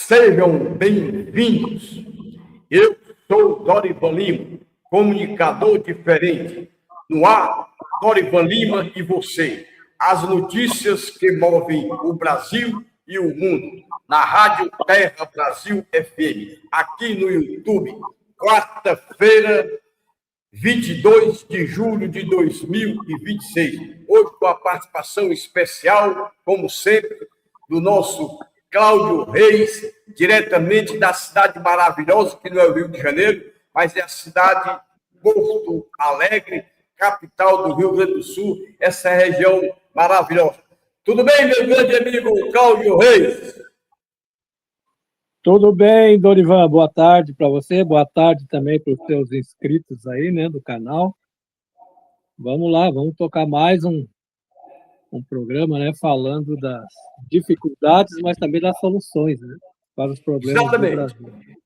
Sejam bem-vindos. Eu sou Dorival Lima, comunicador diferente. No ar, Dorival Lima e você. As notícias que movem o Brasil e o mundo. Na Rádio Terra Brasil FM, aqui no YouTube, quarta-feira, 22 de julho de 2026. Hoje com a participação especial, como sempre, do nosso Cláudio Reis, diretamente da cidade maravilhosa, que não é o Rio de Janeiro, mas é a cidade de Porto Alegre, capital do Rio Grande do Sul, essa região maravilhosa. Tudo bem, meu grande amigo Cláudio Reis? Tudo bem, Dorival, boa tarde para você, boa tarde também para os seus inscritos aí, né, do canal. Vamos lá, vamos tocar mais um programa, né, falando das dificuldades, mas também das soluções, né, para os problemas Exatamente. do Brasil.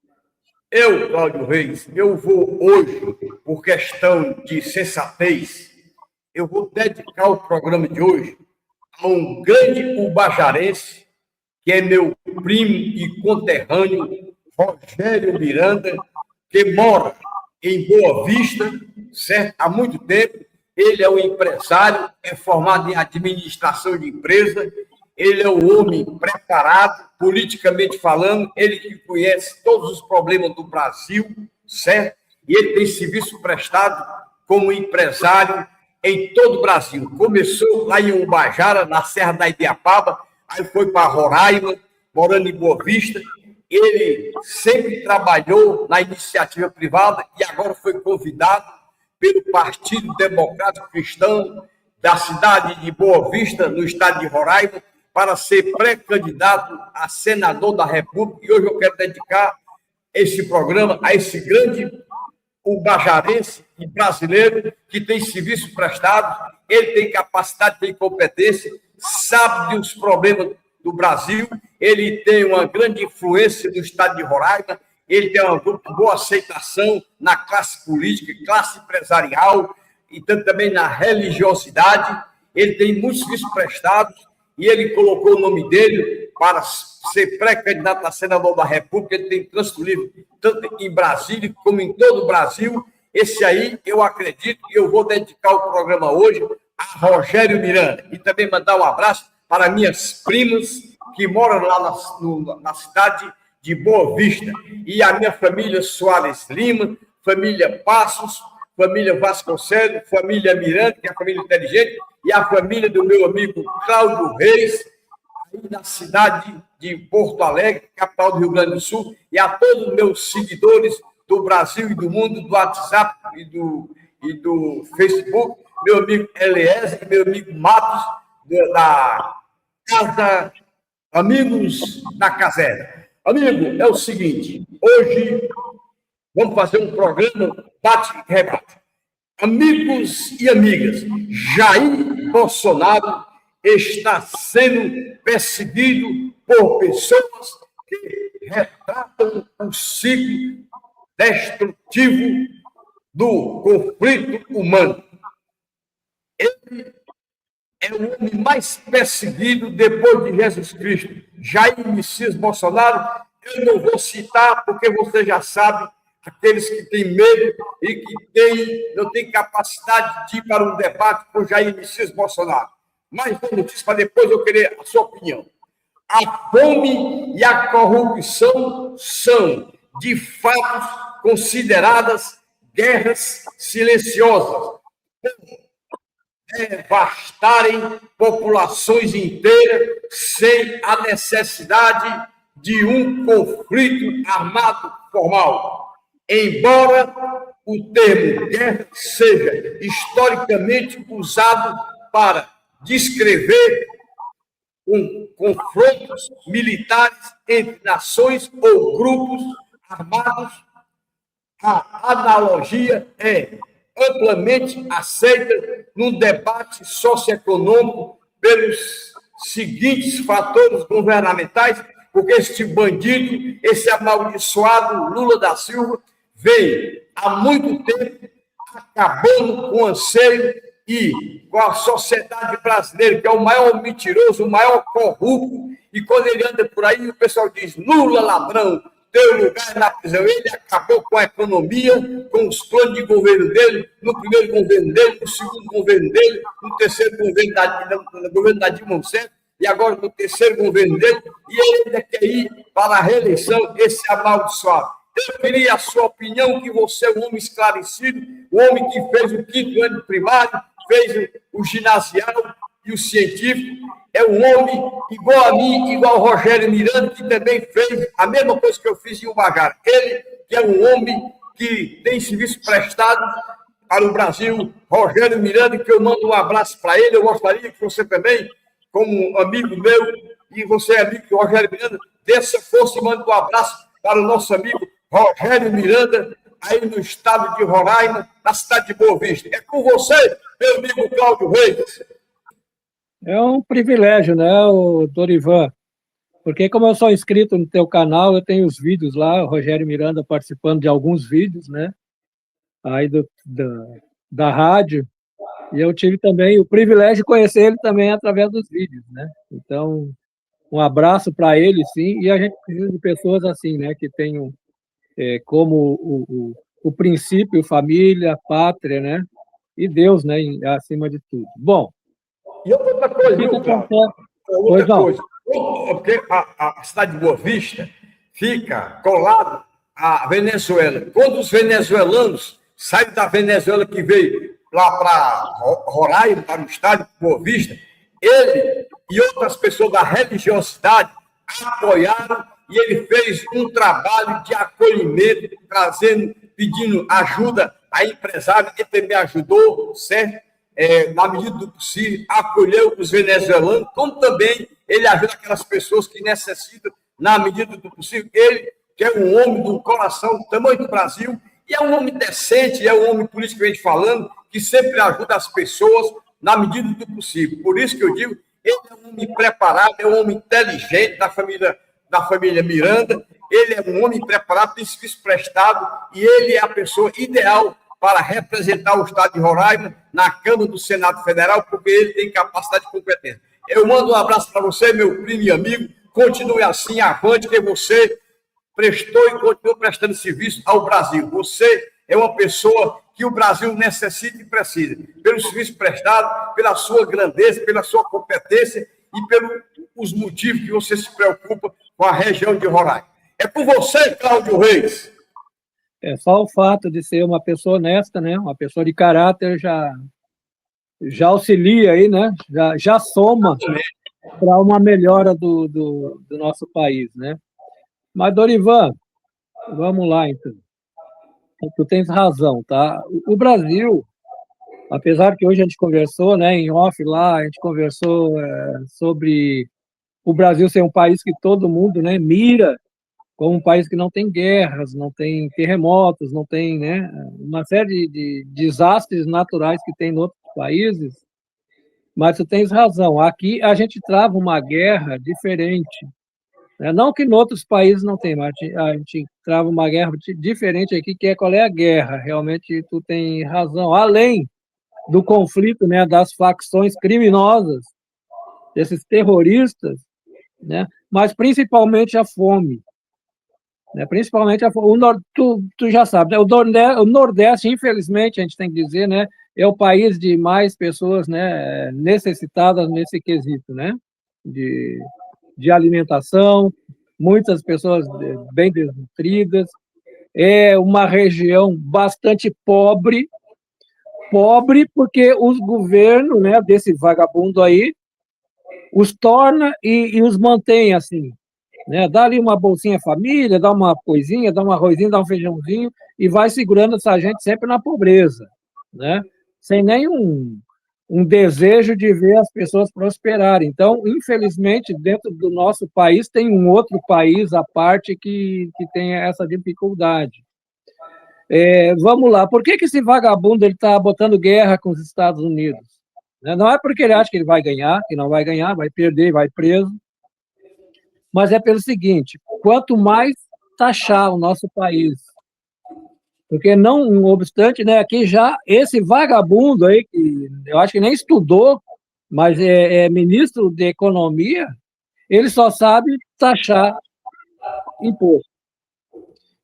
Eu, Cláudio Reis, eu vou hoje, por questão de sensatez, eu vou dedicar o programa de hoje a um grande ubajarense, que é meu primo e conterrâneo, Rogério Miranda, que mora em Boa Vista, certo? Há muito tempo. Ele é um empresário, é formado em administração de empresa, ele é um homem preparado, politicamente falando, ele que conhece todos os problemas do Brasil, certo? E ele tem serviço prestado como empresário em todo o Brasil. Começou lá em Ubajara, na Serra da Ibiapaba, aí foi para Roraima, morando em Boa Vista. Ele sempre trabalhou na iniciativa privada e agora foi convidado pelo Partido Democrático Cristão da cidade de Boa Vista, no estado de Roraima, para ser pré-candidato a senador da República. E hoje eu quero dedicar esse programa a esse grande ubajarense e brasileiro que tem serviço prestado, ele tem capacidade, tem competência, sabe dos problemas do Brasil, ele tem uma grande influência no estado de Roraima, ele tem uma boa aceitação na classe política, classe empresarial e também na religiosidade. Ele tem muitos serviços prestados e ele colocou o nome dele para ser pré-candidato a senador da República. Ele tem trânsito livre tanto em Brasília como em todo o Brasil. Esse aí, eu acredito, e eu vou dedicar o programa hoje a Rogério Miranda. E também mandar um abraço para minhas primas que moram lá na cidade de Boa Vista. E a minha família Soares Lima, família Passos, família Vasconcelos, família Miranda, que é a família inteligente, e a família do meu amigo Cláudio Reis, aí na cidade de Porto Alegre, capital do Rio Grande do Sul, e a todos os meus seguidores do Brasil e do mundo, do WhatsApp e do Facebook, meu amigo Eliezer, meu amigo Matos, da Casa Amigos da Caserna. Amigo, é o seguinte, hoje vamos fazer um programa bate-rebate. Amigos e amigas, Jair Bolsonaro está sendo perseguido por pessoas que retratam o ciclo destrutivo do conflito humano. Ele é o homem mais perseguido depois de Jesus Cristo. Jair Messias Bolsonaro, eu não vou citar porque você já sabe, aqueles que têm medo e que não têm capacidade de ir para um debate com Jair Messias Bolsonaro. Mais uma notícia para depois eu querer a sua opinião. A fome e a corrupção são, de fato, consideradas guerras silenciosas, devastarem populações inteiras sem a necessidade de um conflito armado formal. Embora o termo guerra seja historicamente usado para descrever confrontos militares entre nações ou grupos armados, a analogia é amplamente aceita no debate socioeconômico pelos seguintes fatores governamentais, porque este bandido, esse amaldiçoado Lula da Silva, vem há muito tempo acabando com o anseio e com a sociedade brasileira, que é o maior mentiroso, o maior corrupto E quando ele anda por aí, o pessoal diz: Lula, ladrão, teu lugar é na prisão. Ele acabou com a economia, com os planos de governo dele, no primeiro governo dele, no segundo governo dele, no terceiro governo da Dilma Rousseff, e agora no terceiro governo dele, e ele ainda quer ir para a reeleição, esse amaldiçoado. Eu queria a sua opinião, que você é um homem esclarecido, um homem que fez o 5º ano primário, fez o ginasial e o científico, é um homem igual a mim, igual ao Rogério Miranda, que também fez a mesma coisa que eu fiz em Ubagara. Ele, que é um homem que tem serviço prestado para o Brasil, Rogério Miranda, que eu mando um abraço para ele. Eu gostaria que você também, como amigo meu, e você é amigo do Rogério Miranda, dê essa força e manda um abraço para o nosso amigo Rogério Miranda, aí no estado de Roraima, na cidade de Boa Vista. É com você, meu amigo Cláudio Reis. É um privilégio, né, o Dorivan? Porque como eu sou inscrito no teu canal, eu tenho os vídeos lá, o Rogério Miranda participando de alguns vídeos, né, aí da rádio, e eu tive também o privilégio de conhecer ele também através dos vídeos, né? Então, um abraço para ele, sim, e a gente precisa de pessoas assim, né, que tenham como o princípio, família, pátria, né, e Deus, né, acima de tudo. Bom, e outra coisa, viu, Cláudio? Outra coisa, porque a cidade de Boa Vista fica colada à Venezuela. Quando os venezuelanos saem da Venezuela, que veio lá para Roraima, para o estado de Boa Vista, ele e outras pessoas da religiosidade apoiaram, e ele fez um trabalho de acolhimento, pedindo ajuda a empresário, que também ajudou, certo? Na medida do possível, acolheu os venezuelanos, como também ele ajuda aquelas pessoas que necessitam, na medida do possível. Ele, que é um homem do coração do tamanho do Brasil, e é um homem decente, é um homem politicamente falando, que sempre ajuda as pessoas na medida do possível. Por isso que eu digo, ele é um homem preparado, é um homem inteligente da família Miranda, ele é um homem preparado, tem serviço prestado, e ele é a pessoa ideal para representar o estado de Roraima na Câmara do Senado Federal, porque ele tem capacidade e competência. Eu mando um abraço para você, meu primo e amigo, continue assim, avante, que você prestou e continua prestando serviço ao Brasil. Você é uma pessoa que o Brasil necessita e precisa, pelo serviço prestado, pela sua grandeza, pela sua competência e pelos motivos que você se preocupa com a região de Roraima. É com você, Cláudio Reis. Só o fato de ser uma pessoa honesta, né? Uma pessoa de caráter já auxilia aí, né? Já soma para uma melhora do nosso país, né? Mas, Dorivan, vamos lá, então. Tu tens razão, tá? O Brasil, apesar que hoje a gente conversou, né, em off lá, a gente conversou sobre o Brasil ser um país que todo mundo, né, mira como um país que não tem guerras, não tem terremotos, não tem, né, uma série de desastres naturais que tem em outros países, mas tu tens razão, aqui a gente trava uma guerra diferente, né? Não que em outros países não tem, mas a gente trava uma guerra diferente aqui, que é qual é a guerra, realmente tu tem razão, além do conflito, né, das facções criminosas, desses terroristas, né, mas principalmente a fome, né? Principalmente tu já sabe, né? O Nordeste, infelizmente, a gente tem que dizer, né, é o país de mais pessoas, né, necessitadas nesse quesito, né, de alimentação, muitas pessoas bem desnutridas, é uma região bastante pobre porque os governos, né, desse vagabundo aí, os torna e os mantém assim, né? Dá ali uma bolsinha família, dá uma coisinha, dá um arrozinho, dá um feijãozinho e vai segurando essa gente sempre na pobreza, né? Sem nenhum desejo de ver as pessoas prosperarem. Então, infelizmente, dentro do nosso país tem um outro país à parte que tem essa dificuldade. Vamos lá, por que esse vagabundo está botando guerra com os Estados Unidos? Não é porque ele acha que ele vai ganhar, que não vai ganhar, vai perder, vai preso, mas é pelo seguinte, quanto mais taxar o nosso país, porque não obstante, né, aqui já esse vagabundo aí, que eu acho que nem estudou, mas é ministro de Economia, ele só sabe taxar imposto.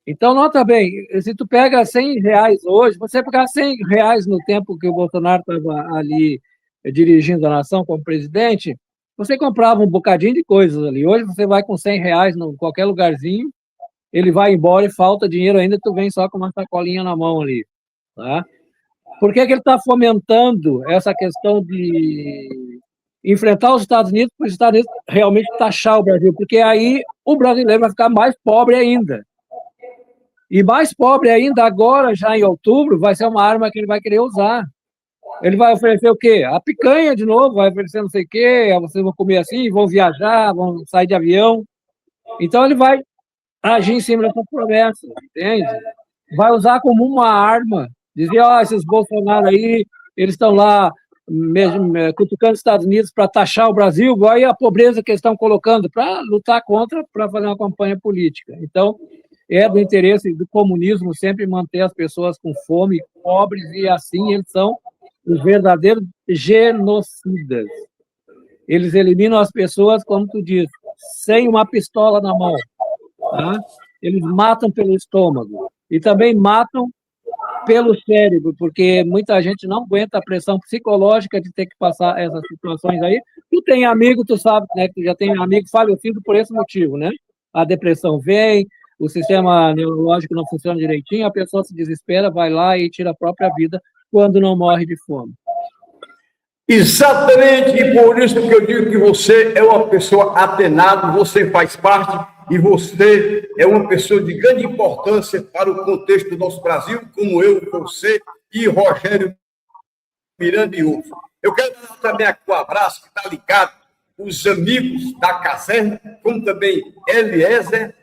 Então, nota bem, se tu pega R$100 hoje, você pegar R$100 no tempo que o Bolsonaro estava ali dirigindo a nação como presidente, você comprava um bocadinho de coisas ali. Hoje você vai com R$100 em qualquer lugarzinho, ele vai embora e falta dinheiro ainda, tu vem só com uma sacolinha na mão ali. Tá? Por que ele está fomentando essa questão de enfrentar os Estados Unidos, para os Estados Unidos realmente taxar o Brasil? Porque aí o brasileiro vai ficar mais pobre ainda. E mais pobre ainda agora, já em outubro, vai ser uma arma que ele vai querer usar. Ele vai oferecer o quê? A picanha de novo, vai oferecer não sei o quê, vocês vão comer assim, vão viajar, vão sair de avião. Então ele vai agir em cima dessa promessa, entende? Vai usar como uma arma, dizer, ó, esses Bolsonaro aí, eles estão lá mesmo, cutucando os Estados Unidos para taxar o Brasil, olha a pobreza que eles estão colocando para lutar contra, para fazer uma campanha política. Então, é do interesse do comunismo sempre manter as pessoas com fome, pobres, e assim eles são os verdadeiros genocidas. Eles eliminam as pessoas, como tu disse, sem uma pistola na mão. Tá? Eles matam pelo estômago e também matam pelo cérebro, porque muita gente não aguenta a pressão psicológica de ter que passar essas situações aí. Tu tem amigo, tu sabe, né, que já tem amigo falecido por esse motivo, né? A depressão vem, o sistema neurológico não funciona direitinho, a pessoa se desespera, vai lá e tira a própria vida quando não morre de fome. Exatamente, e por isso que eu digo que você é uma pessoa atenada, você faz parte e você é uma pessoa de grande importância para o contexto do nosso Brasil, como eu, você e Rogério Miranda e outros. Eu quero dar também aqui um abraço que está ligado os amigos da caserna, como também Eliezer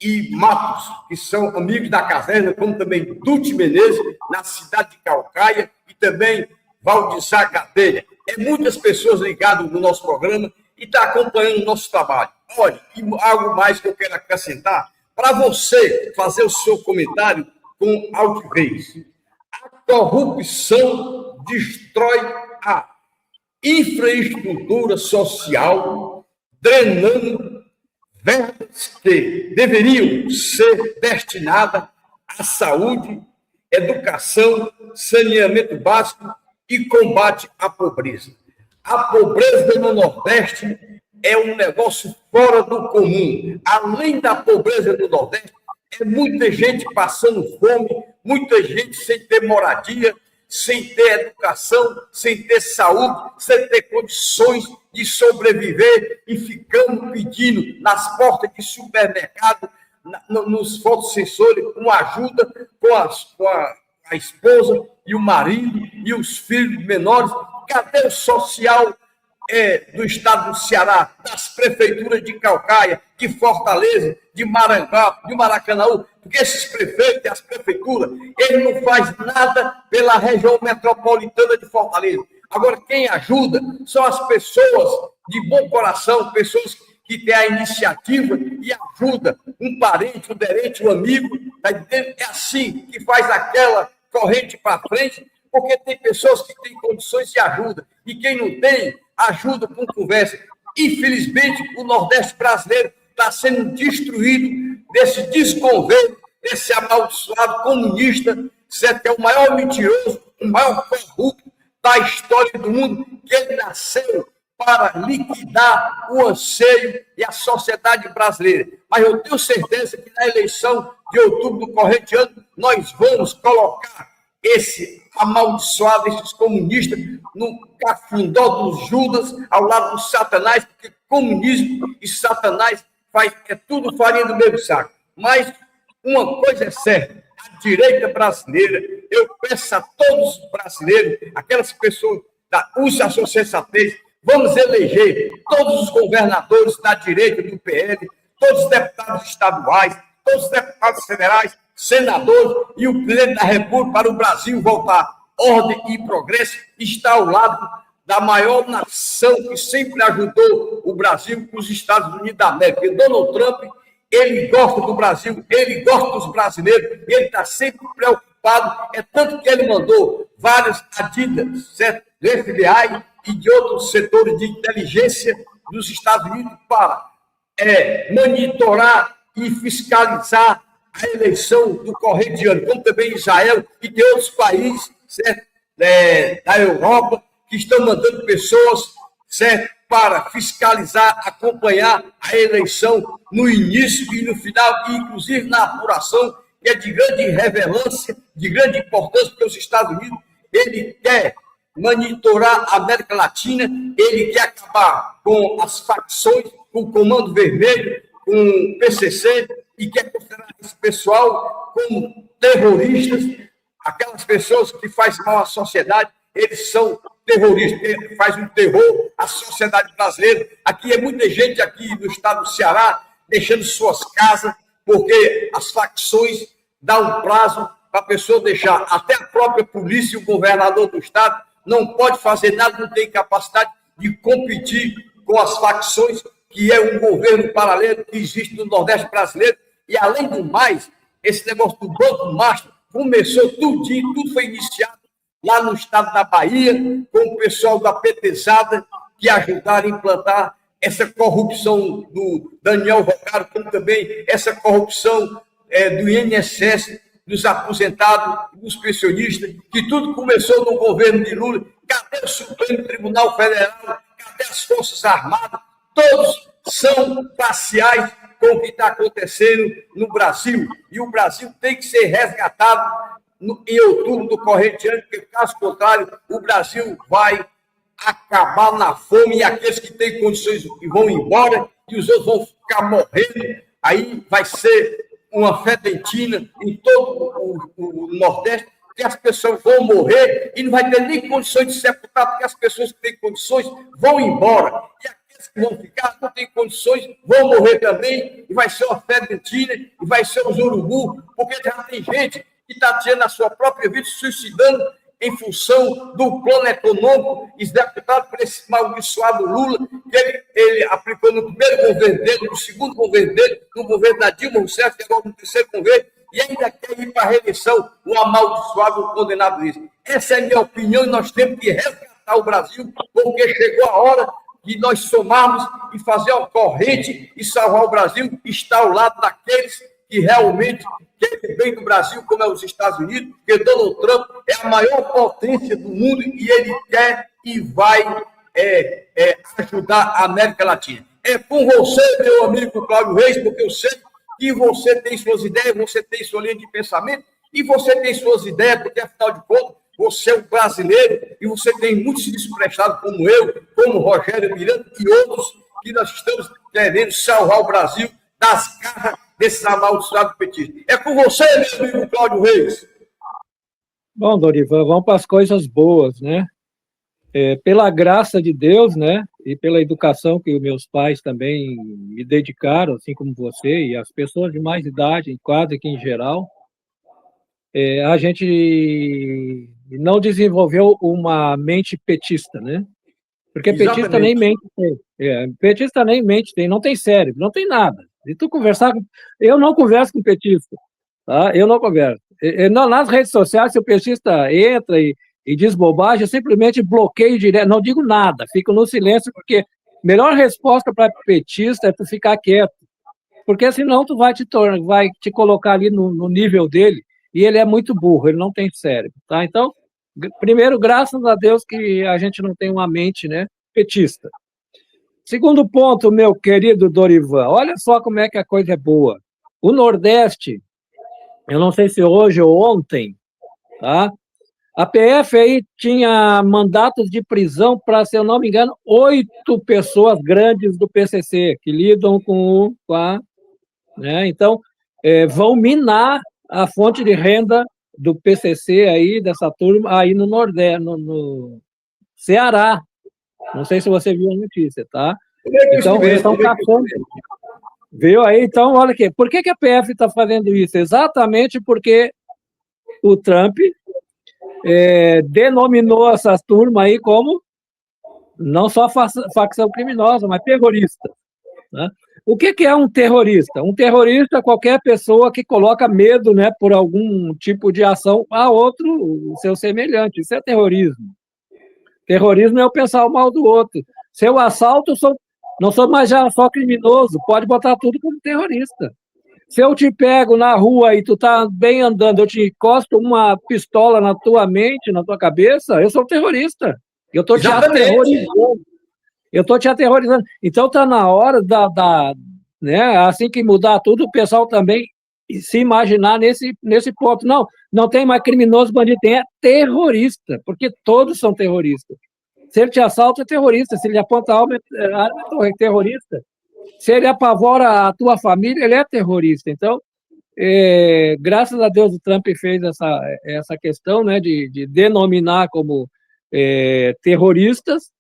e Matos, que são amigos da caserna, como também Dulce Menezes, na cidade de Calcaia, e também Valdizar Gadelha. É muitas pessoas ligadas no nosso programa e está acompanhando o nosso trabalho. Olha, e algo mais que eu quero acrescentar, para você fazer o seu comentário com altivez. A corrupção destrói a infraestrutura social, drenando verbas que deveriam ser destinadas à saúde, educação, saneamento básico e combate à pobreza. A pobreza no Nordeste é um negócio fora do comum. Além da pobreza no Nordeste, é muita gente passando fome, muita gente sem ter moradia, sem ter educação, sem ter saúde, sem ter condições de sobreviver e ficando pedindo nas portas de supermercado, nos fotossensores, uma ajuda com a esposa e o marido e os filhos menores. Cadê o social do estado do Ceará, das prefeituras de Calcaia, de Fortaleza, de Maranguá, de Maracanaú? Porque esses prefeitos e as prefeituras, eles não fazem nada pela região metropolitana de Fortaleza. Agora, quem ajuda são as pessoas de bom coração, pessoas que têm a iniciativa e ajuda um parente, um aderente, um amigo. É assim que faz aquela corrente para frente, porque tem pessoas que têm condições de ajuda, e quem não tem, ajuda com conversa. Infelizmente, o Nordeste brasileiro está sendo destruído desse desgoverno, desse amaldiçoado comunista, certo? Que é o maior mentiroso, o maior corrupto da história do mundo, que ele nasceu para liquidar o anseio e a sociedade brasileira. Mas eu tenho certeza que na eleição de outubro do corrente ano, nós vamos colocar esse amaldiçoado, esses comunistas, no cafundó dos Judas, ao lado do Satanás, porque comunismo e Satanás é tudo farinha do mesmo saco. Mas uma coisa é certa, a direita brasileira, eu peço a todos os brasileiros, aquelas pessoas da USA Sensatez, vamos eleger todos os governadores da direita do PL, todos os deputados estaduais, todos os deputados federais, senadores e o presidente da República para o Brasil voltar. Ordem e progresso está ao lado da maior nação que sempre ajudou o Brasil, os Estados Unidos da América. E Donald Trump, ele gosta do Brasil, ele gosta dos brasileiros, ele está sempre preocupado, é tanto que ele mandou vários Adidas, certo? Do FBI e de outros setores de inteligência dos Estados Unidos para monitorar e fiscalizar a eleição do corrente de ano, como também Israel e tem outros países, certo? Da Europa, que estão mandando pessoas, certo? Para fiscalizar, acompanhar a eleição no início e no final, e inclusive na apuração, que é de grande relevância, de grande importância, porque os Estados Unidos, ele quer monitorar a América Latina, ele quer acabar com as facções, com o Comando Vermelho, com o PCC, e quer considerar esse pessoal como terroristas, aquelas pessoas que fazem mal à sociedade, eles são terroristas, eles fazem um terror à sociedade brasileira. Aqui é muita gente aqui no estado do Ceará deixando suas casas, porque as facções dão um prazo para a pessoa deixar. Até a própria polícia e o governador do estado não pode fazer nada, não tem capacidade de competir com as facções, que é um governo paralelo que existe no Nordeste brasileiro. E, além do mais, esse negócio do Banco Master começou tudinho, tudo foi iniciado lá no estado da Bahia, com o pessoal da PTzada, que ajudaram a implantar essa corrupção do Daniel Rocaro, como também essa corrupção do INSS, dos aposentados, dos pensionistas, que tudo começou no governo de Lula. Cadê o Supremo Tribunal Federal? Cadê as Forças Armadas? Todos são parciais com o que está acontecendo no Brasil. E o Brasil tem que ser resgatado em outubro do corrente ano, porque, caso contrário, o Brasil vai acabar na fome e aqueles que têm condições vão embora e os outros vão ficar morrendo. Aí vai ser uma fedentina em todo o Nordeste, que as pessoas vão morrer e não vai ter nem condições de sepultar, porque as pessoas que têm condições vão embora. E aqueles que vão ficar, não têm condições, vão morrer também, e vai ser uma fedentina, e vai ser um urubu, porque já tem gente que está tirando a sua própria vida, se suicidando em função do plano econômico executado por esse maldiçoado Lula, que ele aplicou no primeiro governo dele, no segundo governo dele, no governo da Dilma Rousseff, e agora no terceiro governo, e ainda quer ir para a reeleição, o amaldiçoado condenado disso. Essa é a minha opinião, e nós temos que resgatar o Brasil, porque chegou a hora de nós somarmos e fazer uma corrente e salvar o Brasil, e estar ao lado daqueles que realmente querem o bem do Brasil, como é os Estados Unidos, porque Donald Trump é a maior potência do mundo e ele quer e vai ajudar a América Latina. É com você, meu amigo Cláudio Reis, porque eu sei que você tem suas ideias, você tem sua linha de pensamento e você tem suas ideias, porque, afinal de contas, você é um brasileiro e você tem muitos serviços prestados como eu, como Rogério Miranda e outros, que nós estamos querendo salvar o Brasil das garras desses amaldiçoados petistas. É com você, meu amigo Cláudio Reis. Bom, Dorival, vamos para as coisas boas, né? Pela graça de Deus, né? E pela educação que os meus pais também me dedicaram, assim como você, e as pessoas de mais idade, quase que em geral, a gente não desenvolveu uma mente petista, né? Porque petista nem mente tem. Petista nem mente tem, não tem cérebro, não tem nada. Se tu conversar com... Eu não converso com petista, tá? Eu não converso. Nas redes sociais, se o petista entra e diz bobagem, eu simplesmente bloqueio direto, não digo nada, fico no silêncio, porque a melhor resposta para petista é tu ficar quieto, porque senão tu vai te colocar ali no nível dele, e ele é muito burro, ele não tem cérebro, tá? Então, primeiro, graças a Deus que a gente não tem uma mente, né, petista. Segundo ponto, meu querido Dorival, olha só como é que a coisa é boa. O Nordeste, eu não sei se hoje ou ontem, tá? A PF aí tinha mandatos de prisão para, se eu não me engano, 8 pessoas grandes do PCC, que lidam com a... Né? Então, vão minar a fonte de renda do PCC aí, dessa turma, aí no Nordeste, no Ceará. Não sei se você viu a notícia, tá? Então, eles estão caçando. Viu aí? Então, olha aqui. Por que a PF está fazendo isso? Exatamente porque o Trump denominou essa turma aí como não só facção criminosa, mas terrorista. Né? O que é um terrorista? Um terrorista é qualquer pessoa que coloca medo, né, por algum tipo de ação a outro, o seu semelhante. Isso é terrorismo. Terrorismo é eu pensar o mal do outro. Se eu assalto, Não sou mais já só criminoso, pode botar tudo como terrorista. Se eu te pego na rua e tu tá bem andando, eu te encosto uma pistola na tua mente, na tua cabeça, eu sou terrorista. Eu estou te aterrorizando. Eu estou te aterrorizando. Então está na hora né, assim que mudar tudo, o pessoal também se imaginar nesse ponto. Não tem mais criminoso bandido, tem terrorista, porque todos são terroristas. Se ele te assalta, é terrorista. Se ele aponta a arma, é terrorista. Se ele apavora a tua família, ele é terrorista. Então, graças a Deus, o Trump fez essa questão, né, de denominar como terroristas,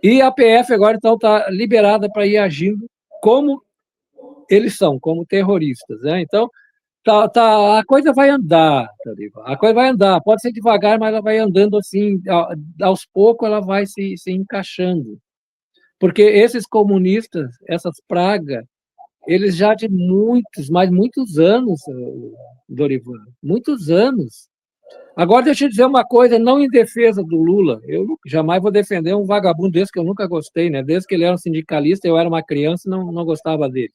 e a PF agora, então, está liberada para ir agindo como eles são, como terroristas. Né? Então, a coisa vai andar, a coisa vai andar. Pode ser devagar, mas ela vai andando assim, aos poucos ela vai se encaixando. Porque esses comunistas, essas pragas, eles já de muitos anos, Dorival, muitos anos. Agora, deixa eu dizer uma coisa, não em defesa do Lula, eu jamais vou defender um vagabundo desse que eu nunca gostei, né? Desde que ele era um sindicalista, eu era uma criança e não gostava dele.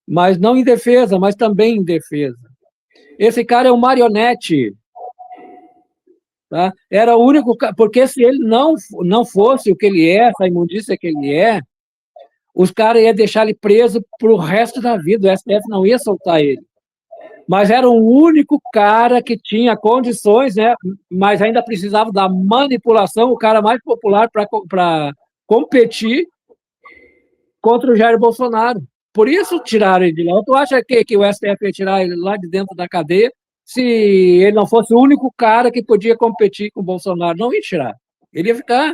Mas não em defesa, mas também em defesa. Esse cara é um marionete. Tá? Era o único... Porque se ele não fosse o que ele é, essa imundícia que ele é, os caras iam deixar ele preso para o resto da vida, o STF não ia soltar ele. Mas era o único cara que tinha condições, né? Mas ainda precisava da manipulação, o cara mais popular para competir contra o Jair Bolsonaro. Por isso tiraram ele de lá. Tu acha que o STF ia tirar ele lá de dentro da cadeia se ele não fosse o único cara que podia competir com o Bolsonaro? Não ia tirar. Ele ia ficar.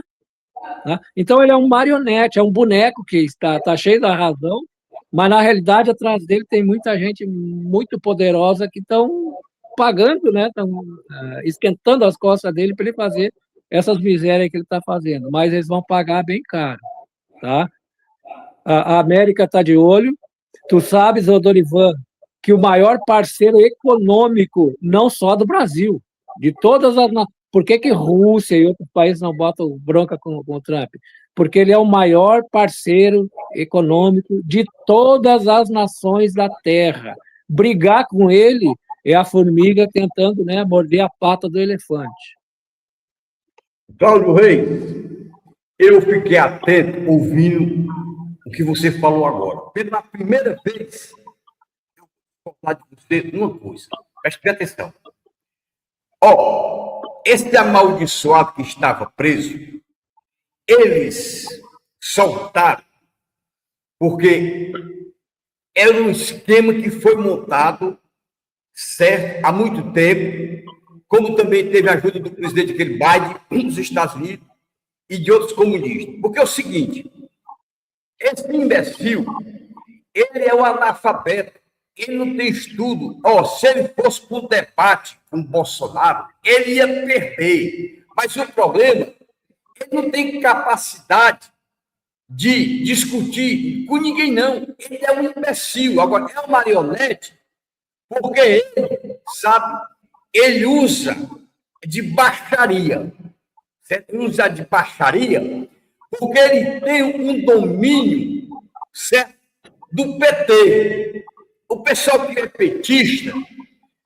Tá? Então ele é um marionete, é um boneco que está cheio da razão, mas na realidade atrás dele tem muita gente muito poderosa que estão pagando, né? Estão esquentando as costas dele para ele fazer essas misérias que ele está fazendo, mas eles vão pagar bem caro, tá? A América está de olho. Tu sabes, Dorival, que o maior parceiro econômico, não só do Brasil, de todas as... Por que Rússia e outros países não botam bronca com o Trump? Porque ele é o maior parceiro econômico de todas as nações da Terra. Brigar com ele é a formiga tentando, né, morder a pata do elefante. Cláudio Reis, eu fiquei atento ouvindo o que você falou agora. Pela primeira vez, eu vou falar de você uma coisa. Preste atenção. Esse amaldiçoado que estava preso, eles soltaram porque era um esquema que foi montado, certo, há muito tempo, como também teve a ajuda do presidente Biden, dos Estados Unidos, e de outros comunistas. Porque é o seguinte, esse imbecil, ele é um analfabeto, ele não tem estudo. Se ele fosse para um debate com o Bolsonaro, ele ia perder. Mas o problema, ele não tem capacidade de discutir com ninguém, não. Ele é um imbecil. Agora, é um marionete, porque ele, sabe, ele usa de baixaria. Certo? Ele usa de baixaria porque ele tem um domínio, certo, do PT. O pessoal que é petista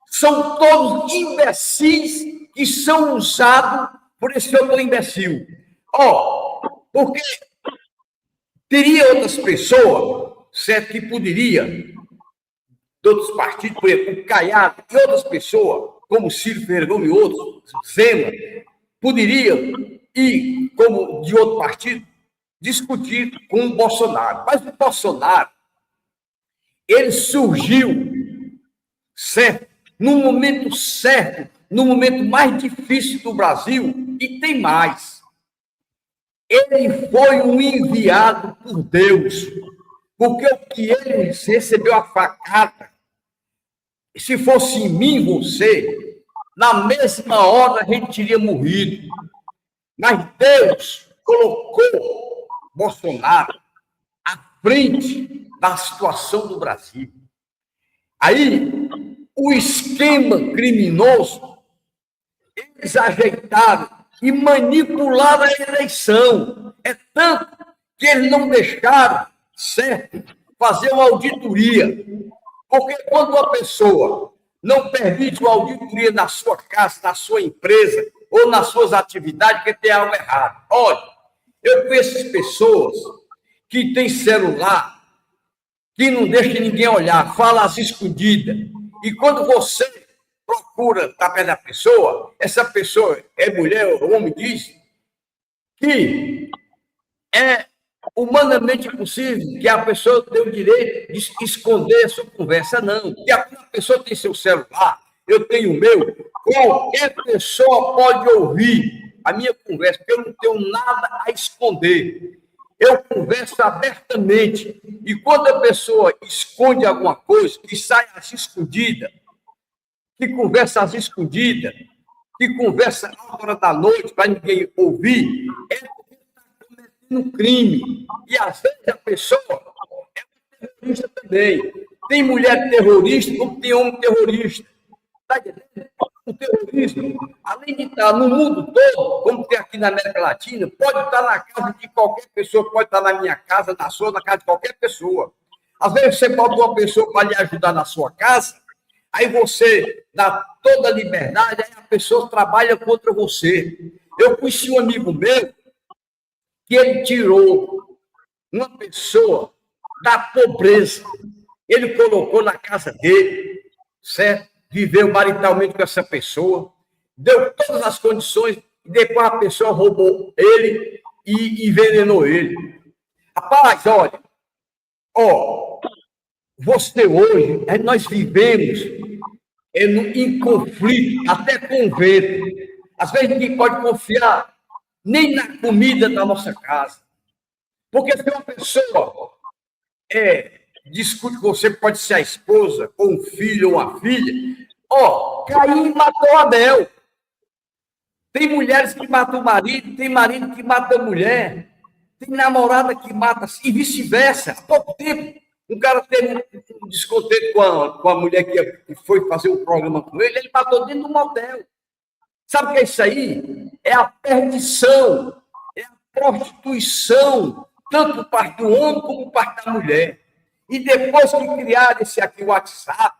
são todos imbecis que são usados por esse outro imbecil. Porque teria outras pessoas, certo, que poderia, de outros partidos, por exemplo, o Caiado e outras pessoas, como Ciro Ferreira Gomes e outros, Zema, poderiam ir, como de outro partido, discutir com o Bolsonaro. Mas o Bolsonaro, ele surgiu, certo, no momento mais difícil do Brasil, e tem mais. Ele foi um enviado por Deus, porque o que ele recebeu a facada, se fosse em mim, você, na mesma hora a gente teria morrido. Mas Deus colocou Bolsonaro à frente da situação do Brasil. Aí, o esquema criminoso, eles ajeitaram e manipularam a eleição. É tanto que eles não deixaram, certo, fazer uma auditoria. Porque quando uma pessoa não permite uma auditoria na sua casa, na sua empresa ou nas suas atividades, que tem algo errado. Olha, eu conheço pessoas que têm celular, que não deixa ninguém olhar, fala às escondidas. E quando você procura estar perto da pessoa, essa pessoa é mulher ou homem, diz que é humanamente possível que a pessoa tenha o direito de esconder a sua conversa, não. Que a pessoa tem seu celular, eu tenho o meu, qualquer pessoa pode ouvir a minha conversa, porque eu não tenho nada a esconder. Eu converso abertamente. E quando a pessoa esconde alguma coisa, que sai às escondidas, que conversa às escondidas, que conversa à hora da noite para ninguém ouvir, é porque está cometendo um crime. E às vezes a pessoa é terrorista também. Tem mulher terrorista, como tem homem terrorista. Está entendendo? O terrorismo, além de estar no mundo todo, como tem aqui na América Latina, pode estar na casa de qualquer pessoa, pode estar na minha casa, na sua, na casa de qualquer pessoa. Às vezes você bota uma pessoa para lhe ajudar na sua casa, aí você dá toda a liberdade, aí a pessoa trabalha contra você. Eu conheci um amigo meu que ele tirou uma pessoa da pobreza. Ele colocou na casa dele, certo? Viveu maritalmente com essa pessoa, deu todas as condições, e depois a pessoa roubou ele e envenenou ele. Rapaz, olha, você hoje, nós vivemos em conflito, até com o vento. Às vezes ninguém pode confiar nem na comida da nossa casa. Porque se uma pessoa discute com você, pode ser a esposa, ou um filho, ou uma filha, Caim matou Abel. Tem mulheres que matam o marido, tem marido que mata a mulher, tem namorada que mata, e vice-versa. Há pouco tempo, um cara teve um descontento com a mulher que foi fazer um programa com ele, ele matou dentro do motel. Sabe o que é isso aí? É a perdição, é a prostituição, tanto por parte do homem como por parte da mulher. E depois que criaram esse aqui, o WhatsApp,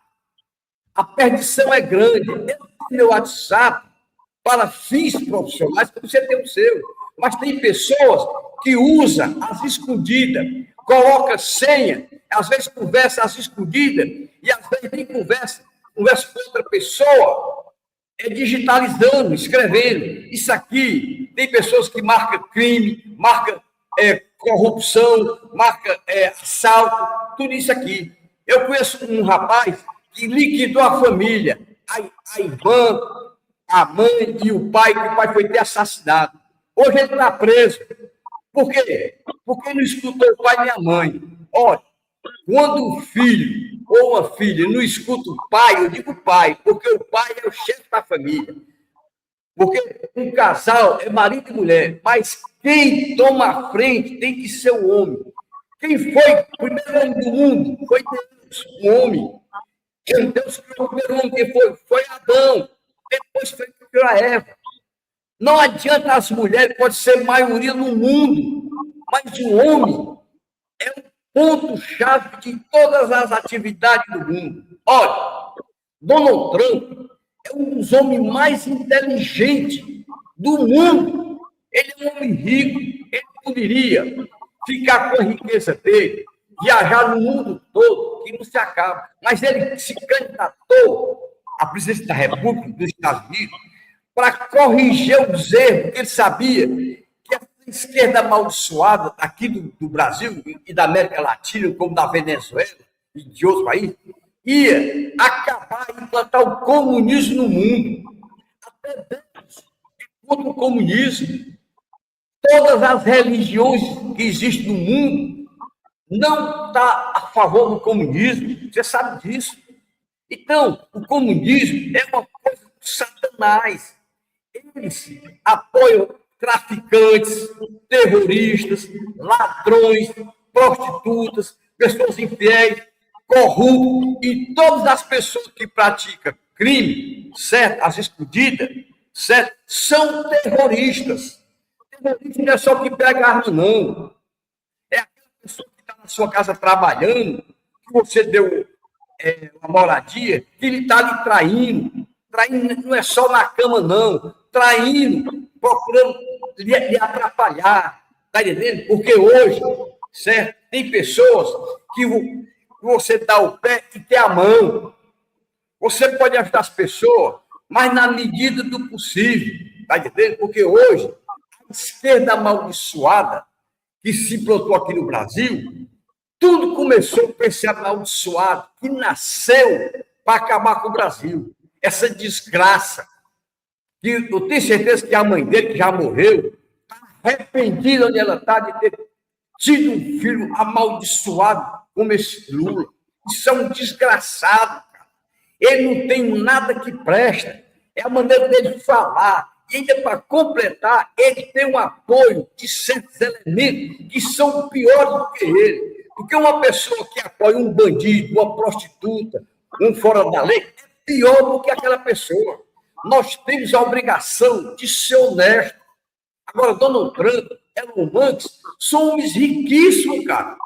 a perdição é grande. Eu tenho meu WhatsApp para fins profissionais, como você tem o seu. Mas tem pessoas que usam às escondidas, coloca senha, às vezes conversa às escondidas, e às vezes nem conversa com outra pessoa, digitalizando, escrevendo. Isso aqui, tem pessoas que marcam crime, marcam corrupção, marcam assalto, tudo isso aqui. Eu conheço um rapaz que liquidou a família, a irmã, a mãe e o pai, que o pai foi ter assassinado. Hoje ele está preso. Por quê? Porque não escutou o pai nem a mãe. Olha, quando um filho ou uma filha não escuta o pai, eu digo pai, porque o pai é o chefe da família. Porque um casal é marido e mulher, mas quem toma a frente tem que ser o homem. Quem foi o primeiro homem do mundo? Foi Deus, o homem. Deus criou o primeiro homem, quem foi? Foi Adão. Depois foi que criou a Eva. Não adianta as mulheres, pode ser maioria no mundo, mas o homem é o ponto-chave de todas as atividades do mundo. Olha, Donald Trump é um dos homens mais inteligentes do mundo. Ele é um homem rico, ele poderia ficar com a riqueza dele, viajar no mundo todo, que não se acaba. Mas ele se candidatou à presidência da República dos Estados Unidos para corrigir os erros, que ele sabia que a esquerda amaldiçoada aqui do Brasil e da América Latina, como da Venezuela e de outros países, ia acabar e implantar o comunismo no mundo. Até Deus é contra o comunismo. Todas as religiões que existem no mundo não estão a favor do comunismo. Você sabe disso. Então, o comunismo é uma coisa do Satanás. Eles apoiam traficantes, terroristas, ladrões, prostitutas, pessoas infiéis, corruptos e todas as pessoas que praticam crime, certo? As escondidas, certo? São terroristas. Terrorista não é só que pega arma, não. pessoa que está na sua casa trabalhando, que você deu uma moradia, que ele está lhe traindo. Traindo não é só na cama, não. Traindo, procurando lhe atrapalhar. Está entendendo? Porque hoje, certo? Tem pessoas que você dá o pé e tem a mão. Você pode ajudar as pessoas, mas na medida do possível. Está entendendo? Porque hoje, a esquerda amaldiçoada que se implantou aqui no Brasil, tudo começou com esse amaldiçoado que nasceu para acabar com o Brasil. Essa desgraça. Que eu tenho certeza que a mãe dele, que já morreu, está arrependida onde ela está de ter tido um filho amaldiçoado como esse Lula. Isso é um desgraçado, cara. Ele não tem nada que presta. É a maneira dele falar. E ainda para completar, ele tem um apoio de certos elementos que são piores do que ele. Porque uma pessoa que apoia um bandido, uma prostituta, um fora da lei, é pior do que aquela pessoa. Nós temos a obrigação de ser honestos. Agora, Donald Trump, Elon Musk, são homens riquíssimos, cara.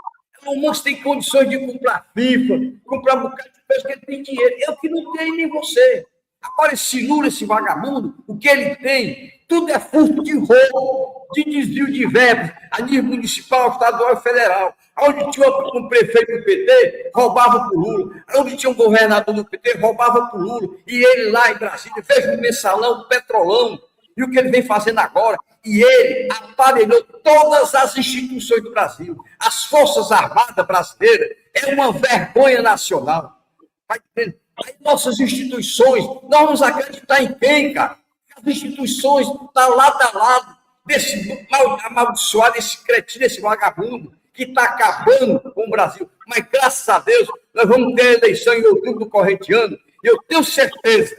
Elon Musk tem condições de comprar FIFA, comprar um bocado de coisa que ele tem dinheiro. Eu que não tenho, nem você. Agora, esse Lula, esse vagabundo, o que ele tem, tudo é furto de roubo, de desvio de verbas, a nível municipal, estadual e federal. Onde tinha um prefeito do PT, roubava para o Lula. Onde tinha um governador do PT, roubava para o Lula. E ele lá em Brasília fez um mensalão, um petrolão. E o que ele vem fazendo agora? E ele aparelhou todas as instituições do Brasil. As Forças Armadas brasileiras é uma vergonha nacional. Vai entender? Aí nossas instituições, nós vamos acreditar em quem, cara? As instituições estão lado a lado desse amaldiçoado, desse cretino, desse vagabundo, que está acabando com o Brasil. Mas, graças a Deus, nós vamos ter eleição em outubro do corrente ano, e eu tenho certeza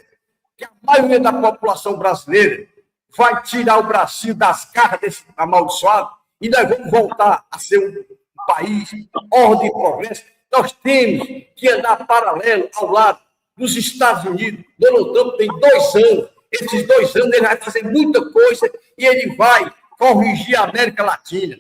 que a maioria da população brasileira vai tirar o Brasil das garras desse amaldiçoado, e nós vamos voltar a ser um país, ordem e progresso. Nós temos que andar paralelo ao lado dos Estados Unidos. Donald Trump tem 2 anos. Esses 2 anos ele vai fazer muita coisa e ele vai corrigir a América Latina.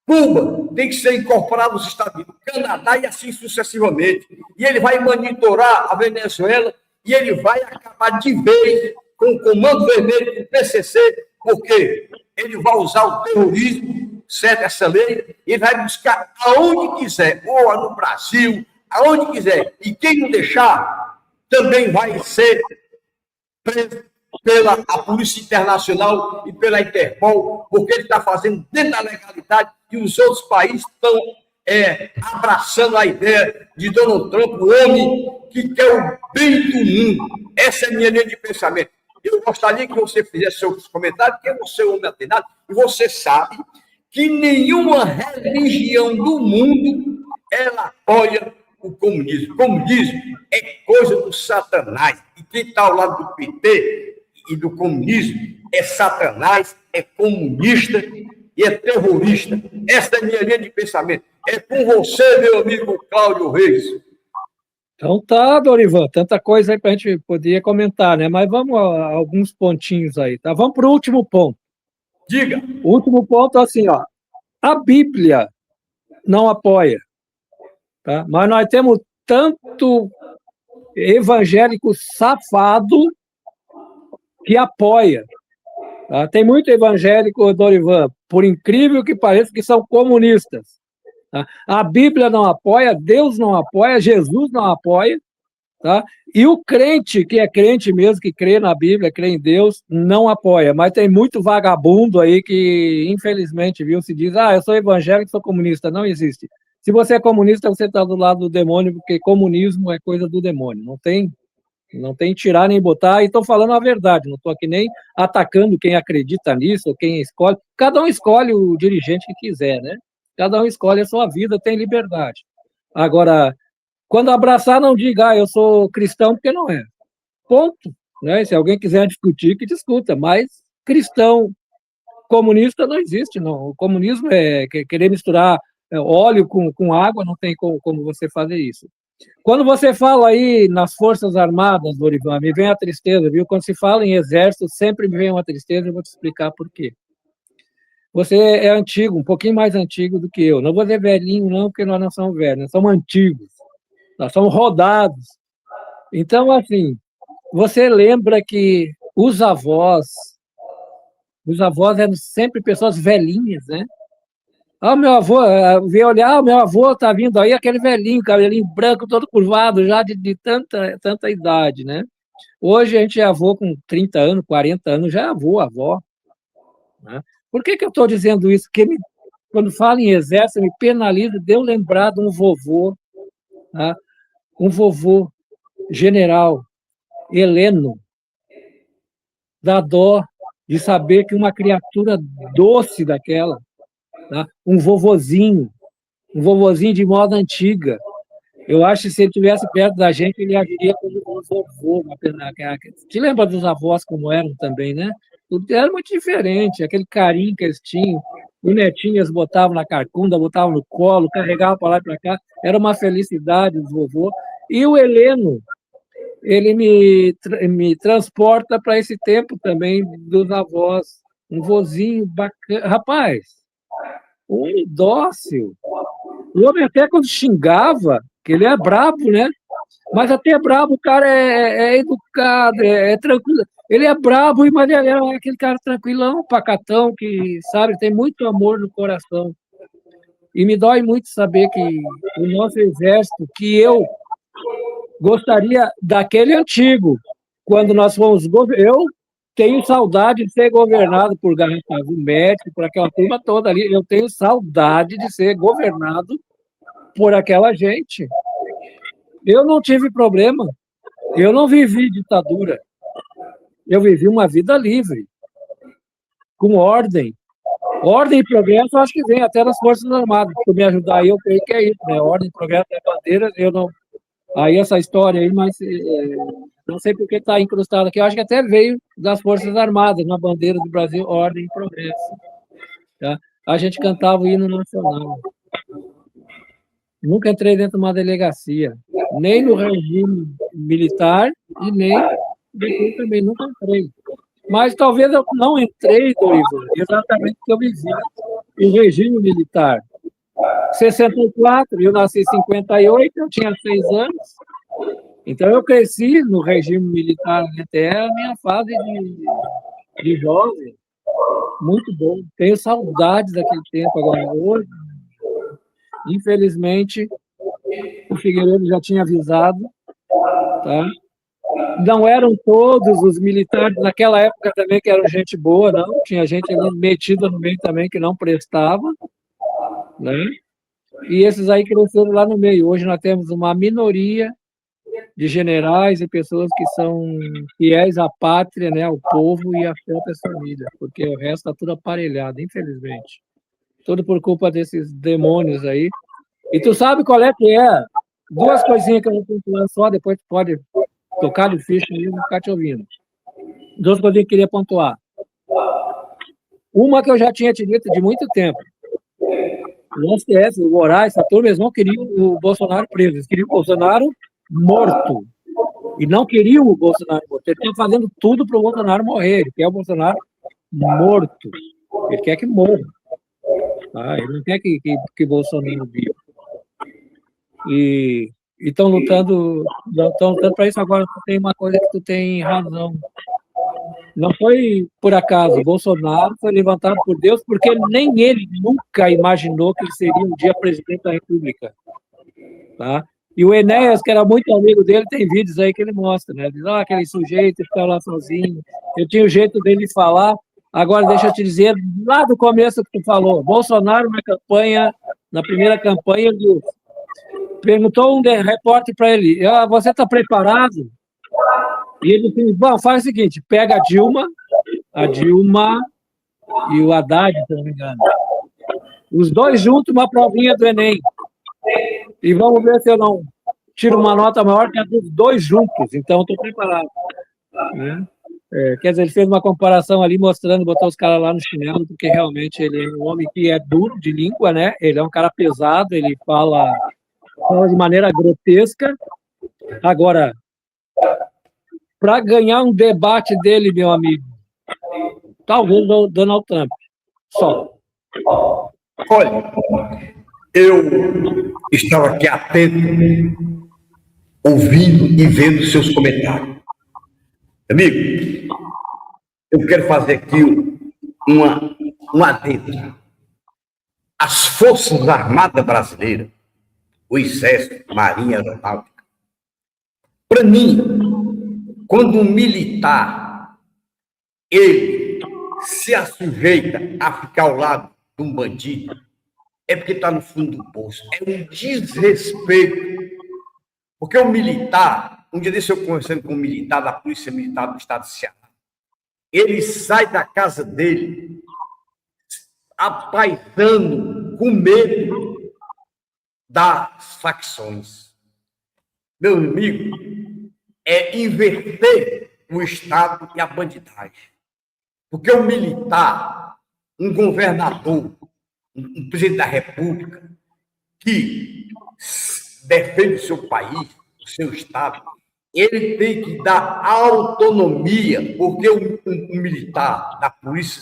Cuba tem que ser incorporado aos Estados Unidos, Canadá e assim sucessivamente. E ele vai monitorar a Venezuela e ele vai acabar de vez com o Comando Vermelho, com o PCC, porque ele vai usar o terrorismo, certo? Essa lei, e ele vai buscar aonde quiser, ou no Brasil, aonde quiser. E quem não deixar, também vai ser preso pela a Polícia Internacional e pela Interpol, porque ele está fazendo dentro da legalidade e os outros países estão abraçando a ideia de Donald Trump, o homem que quer o bem do mundo. Essa é a minha linha de pensamento. Eu gostaria que você fizesse seus comentários, porque você é um homem atenado, e você sabe que nenhuma religião do mundo ela apoia o comunismo. O comunismo é coisa do Satanás. E quem está ao lado do PT e do comunismo é Satanás, é comunista e é terrorista. Essa é a minha linha de pensamento. É com você, meu amigo Cláudio Reis. Então tá, Dorivan, tanta coisa aí para a gente poder comentar, né? Mas vamos a alguns pontinhos aí, tá? Vamos para o último ponto. Diga. O último ponto é assim, ó. A Bíblia não apoia, tá? Mas nós temos tanto evangélico safado que apoia. Tá? Tem muito evangélico, Dorivan, por incrível que pareça, que são comunistas. Tá? A Bíblia não apoia, Deus não apoia, Jesus não apoia, tá? E o crente, que é crente mesmo, que crê na Bíblia, crê em Deus, não apoia. Mas tem muito vagabundo aí que, infelizmente, viu, se diz, eu sou evangélico, sou comunista. Não existe. Se você é comunista, você está do lado do demônio, porque comunismo é coisa do demônio. Não tem tirar nem botar, e estou falando a verdade, não estou aqui nem atacando quem acredita nisso, ou quem escolhe. Cada um escolhe o dirigente que quiser, né? Cada um escolhe a sua vida, tem liberdade. Agora, quando abraçar, não diga, eu sou cristão, porque não é. Ponto. Né? Se alguém quiser discutir, que discuta, mas cristão comunista não existe, não. O comunismo é querer misturar óleo com água, não tem como você fazer isso. Quando você fala aí nas Forças Armadas, Dorivan, me vem a tristeza, viu? Quando se fala em exército, sempre me vem uma tristeza, eu vou te explicar por quê. Você é antigo, um pouquinho mais antigo do que eu. Não vou dizer velhinho, não, porque nós não somos velhos, nós somos antigos, nós somos rodados. Então, assim, você lembra que os avós eram sempre pessoas velhinhas, né? Ah, o meu avô, veio olhar, o meu avô tá vindo aí, aquele velhinho, cabelinho branco, todo curvado, já de tanta idade, né? Hoje a gente é avô com 30 anos, 40 anos, já é avó, né? Por que eu estou dizendo isso? Porque quando falo em exército, me penaliza de eu lembrar de um vovô, tá? Um vovô general, Heleno, dá dó de saber que uma criatura doce daquela, tá? Um vovozinho de moda antiga. Eu acho que se ele estivesse perto da gente, ele agiria como um vovô. Te lembra dos avós como eram também, né? Era muito diferente, aquele carinho que eles tinham. O netinho eles botavam na carcunda, botavam no colo, carregavam para lá e para cá. Era uma felicidade os vovô. E o Heleno, ele me transporta para esse tempo também dos avós. Um vozinho bacana. Rapaz, um homem dócil. O homem até quando xingava, que ele é brabo, né? Mas até brabo, o cara é educado, é tranquilo. Ele é brabo, mas ele é aquele cara tranquilão, pacatão, que, sabe, tem muito amor no coração. E me dói muito saber que o nosso exército, que eu gostaria daquele antigo, quando nós fomos... Eu tenho saudade de ser governado por Garrafa Azul, Médico, por aquela turma toda ali. Eu tenho saudade de ser governado por aquela gente. Eu não tive problema, eu não vivi ditadura, eu vivi uma vida livre, com ordem. Ordem e progresso, acho que vem até das Forças Armadas. Por me ajudar aí, eu creio que é isso, né? Ordem, progresso e bandeiras, eu não... Aí essa história aí, mas não sei por que está incrustado aqui, eu acho que até veio das Forças Armadas, na bandeira do Brasil, ordem e progresso. Tá? A gente cantava o hino nacional. Nunca entrei dentro de uma delegacia, nem no regime militar e nem depois também, nunca entrei. Mas talvez eu não entrei, Dorival, exatamente porque eu vivi o regime militar. 64, eu nasci em 58, eu tinha 6 anos, então eu cresci no regime militar até a minha fase de jovem. Muito bom. Tenho saudades daquele tempo agora. Hoje, infelizmente, o Figueiredo já tinha avisado, tá? Não eram todos os militares naquela época também que eram gente boa, não. Tinha gente ali metida no meio também que não prestava, né? E esses aí cresceram lá no meio. Hoje nós temos uma minoria de generais e pessoas que são fiéis à pátria, né, ao povo e à própria família, porque o resto está tudo aparelhado, infelizmente. Tudo por culpa desses demônios aí. E tu sabe qual é que é? Duas coisinhas que eu vou pontuar só, depois tu pode tocar de ficha e eu vou ficar te ouvindo. Duas coisinhas que eu queria pontuar. Uma que eu já tinha te dito de muito tempo. O STF, o Moraes, essa turma, eles não queriam o Bolsonaro preso, eles queriam o Bolsonaro morto. E não queriam o Bolsonaro morto. Eles estão fazendo tudo para o Bolsonaro morrer. Ele quer o Bolsonaro morto. Ele quer que morra. Tá? Ele não quer que Bolsonaro viva. E estão lutando para isso. Agora, tem uma coisa que tu tem razão. Não foi por acaso. Bolsonaro foi levantado por Deus, porque nem ele nunca imaginou que ele seria um dia presidente da República. Tá? E o Enéas, que era muito amigo dele, tem vídeos aí que ele mostra, né? Diz, aquele sujeito ficava lá sozinho. Eu tinha o jeito dele falar. Agora, deixa eu te dizer, lá do começo que tu falou, Bolsonaro na primeira campanha, ele perguntou um repórter para ele, você está preparado? E ele disse, bom, faz o seguinte, pega a Dilma e o Haddad, se não me engano. Os dois juntos, uma provinha do Enem. E vamos ver se eu não tiro uma nota maior que a dos dois juntos. Então, estou preparado. Né? Quer dizer, ele fez uma comparação ali, mostrando, botou os caras lá no chinelo, porque realmente ele é um homem que é duro de língua, né? Ele é um cara pesado, ele fala de maneira grotesca. Agora, para ganhar um debate dele, meu amigo, talvez o Donald Trump, só. Olha, eu estava aqui atento, ouvindo e vendo seus comentários. Amigo, eu quero fazer aqui um adendo. As Forças Armadas Brasileiras, o Exército, Marinha, Aeronáutica, para mim, quando um militar, ele se assujeita a ficar ao lado de um bandido, é porque está no fundo do poço. É um desrespeito. Porque o militar, um dia desse eu conversando com um militar da Polícia Militar do Estado de Ceará, ele sai da casa dele apaisando, com medo das facções. Meu amigo, é inverter o Estado e a bandidagem. Porque o militar, um governador, um presidente da República, que defende o seu país, o seu Estado, ele tem que dar autonomia, porque o militar da Polícia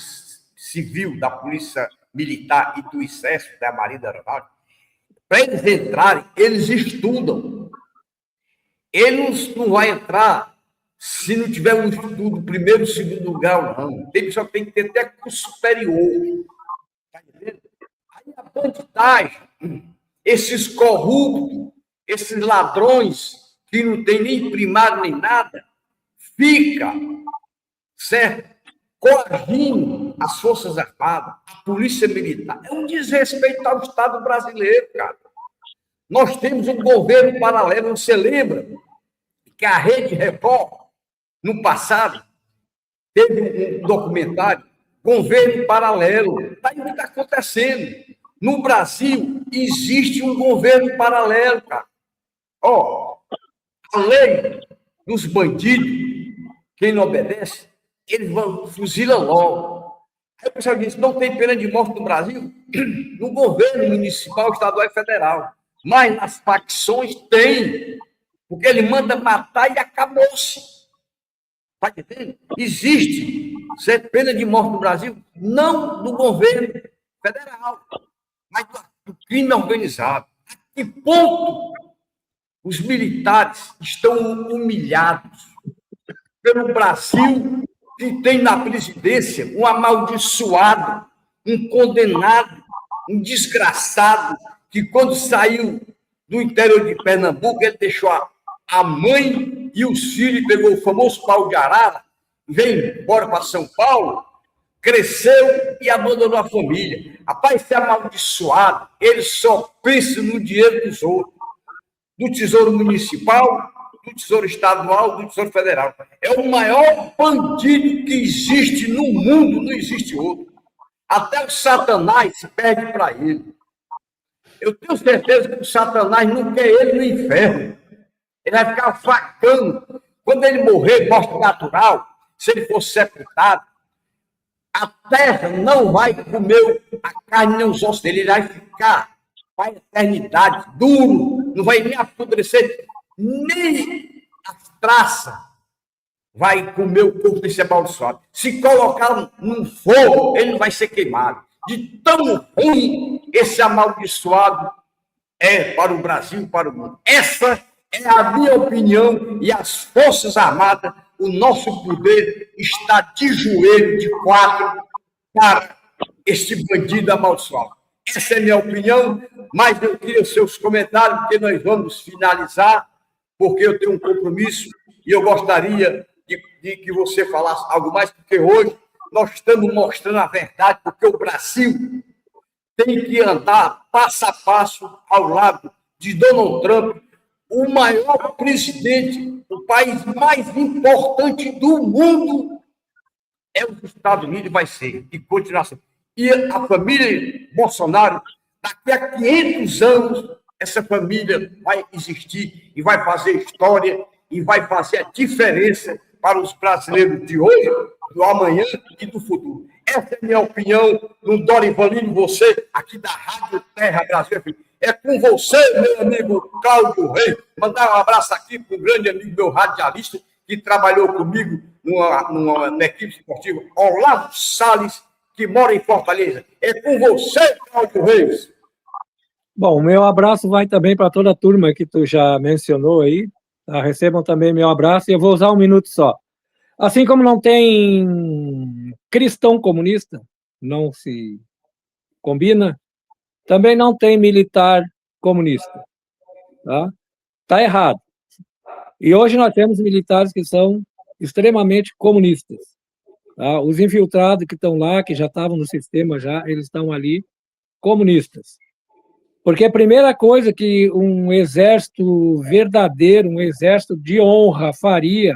Civil, da Polícia Militar e do Exército, da Marinha da Aeronáutica, para eles entrarem, eles estudam. Eles não vai entrar se não tiver um estudo primeiro, segundo grau, não. Tem pessoa que tem que ter até curso superior. Tá entendendo? Aí a bandidagem, esses corruptos, esses ladrões que não tem nem primário nem nada, fica, certo? Coagindo as Forças Armadas, a Polícia Militar. É um desrespeito ao Estado brasileiro, cara. Nós temos um governo paralelo, você lembra que a Rede Record, no passado, teve um documentário, Governo Paralelo. Está aí o que está acontecendo. No Brasil, existe um governo paralelo, cara. Ó, a lei dos bandidos, quem não obedece, eles vão fuzila logo. Aí o pessoal diz, não tem pena de morte no Brasil? No governo municipal, estadual e federal. Mas nas facções tem. Porque ele manda matar e acabou-se. Está entendendo? Existe pena de morte no Brasil, não do governo federal, mas do crime organizado. A que ponto os militares estão humilhados pelo Brasil, que tem na presidência um amaldiçoado, um condenado, um desgraçado, que quando saiu do interior de Pernambuco, ele deixou a mãe e os filhos, pegou o famoso pau de arara, veio embora para São Paulo, cresceu e abandonou a família. Rapaz, esse amaldiçoado, ele só pensa no dinheiro dos outros, do Tesouro Municipal, do Tesouro Estadual, do Tesouro Federal. É o maior bandido que existe no mundo, não existe outro. Até o Satanás se perde para ele. Eu tenho certeza que o Satanás não quer ele no inferno. Ele vai ficar facando. Quando ele morrer, morte natural, se ele for sepultado, a terra não vai comer a carne nem os ossos dele, ele vai ficar para a eternidade, duro, não vai nem apodrecer, nem as traças vai comer o corpo desse amaldiçoado. Se colocar num fogo, ele não vai ser queimado. De tão ruim esse amaldiçoado é para o Brasil e para o mundo. Essa é a minha opinião, e as Forças Armadas, o nosso poder está de joelho, de quatro, para este bandido amaldiçoado. Essa é a minha opinião, mas eu queria os seus comentários, porque nós vamos finalizar, porque eu tenho um compromisso e eu gostaria de que você falasse algo mais, porque hoje nós estamos mostrando a verdade, porque o Brasil tem que andar passo a passo ao lado de Donald Trump, o maior presidente, o país mais importante do mundo é os Estados Unidos, vai ser, e continuar sendo. E a família Bolsonaro, daqui a 500 anos, essa família vai existir e vai fazer história e vai fazer a diferença para os brasileiros de hoje, do amanhã e do futuro. Essa é a minha opinião, no Dorivalino, você, aqui da Rádio Terra Brasil. É com você, meu amigo Cláudio Reis. Mandar um abraço aqui para o grande amigo meu radialista, que trabalhou comigo na equipe esportiva, Olavo Salles, que mora em Fortaleza. É com você, Cláudio Reis. Bom, o meu abraço vai também para toda a turma que tu já mencionou aí. Tá? Recebam também meu abraço e eu vou usar 1 minuto só. Assim como não tem cristão comunista, não se combina, também não tem militar comunista. Tá errado. E hoje nós temos militares que são extremamente comunistas. Tá? Os infiltrados que estão lá, que já estavam no sistema, eles estão ali comunistas. Porque a primeira coisa que um exército verdadeiro, um exército de honra faria,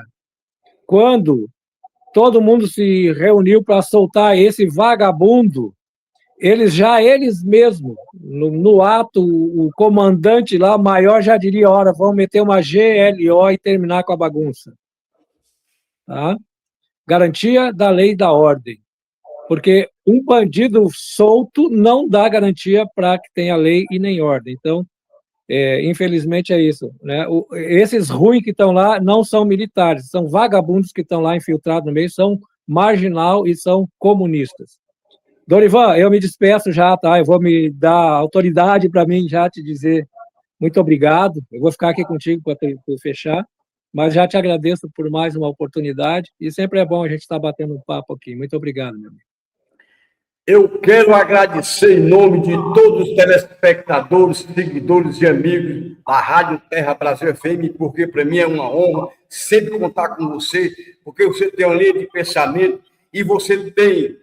quando todo mundo se reuniu para soltar esse vagabundo, eles mesmos, no ato, o comandante lá, o maior, já diria, ora, vamos meter uma GLO e terminar com a bagunça. Tá? Garantia da lei e da ordem. Porque um bandido solto não dá garantia para que tenha lei e nem ordem. Então, infelizmente é isso. Né? Esses ruins que estão lá não são militares, são vagabundos que estão lá infiltrados no meio, são marginal e são comunistas. Dorivan, eu me despeço já, tá? Eu vou me dar autoridade para mim já te dizer muito obrigado. Eu vou ficar aqui contigo para fechar, mas já te agradeço por mais uma oportunidade e sempre é bom a gente estar batendo um papo aqui. Muito obrigado, meu amigo. Eu quero agradecer em nome de todos os telespectadores, seguidores e amigos da Rádio Terra Brasil FM, porque para mim é uma honra sempre contar com você, porque você tem uma linha de pensamento e você tem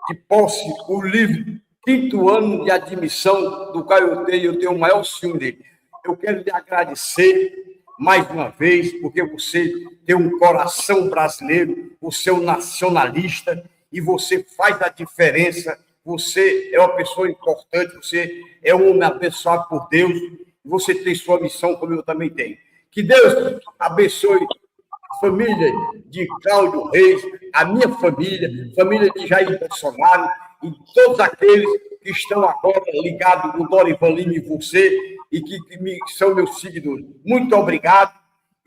de posse o livro 5º ano de admissão do qual eu tenho o maior ciúme dele. Eu quero lhe agradecer mais uma vez, porque você tem um coração brasileiro, você é um nacionalista, e você faz a diferença, você é uma pessoa importante, você é um homem abençoado por Deus, você tem sua missão, como eu também tenho. Que Deus abençoe a família de Cláudio Reis, a minha família de Jair Bolsonaro, e todos aqueles que estão agora ligados no Dorivan Lima e você, e que são meus seguidores. Muito obrigado,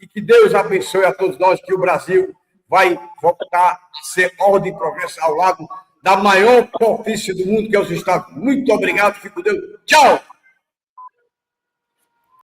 e que Deus abençoe a todos nós, que o Brasil vai voltar a ser ordem e progresso ao lado da maior potência do mundo, que é os Estados Unidos. Muito obrigado, fico com Deus. Tchau!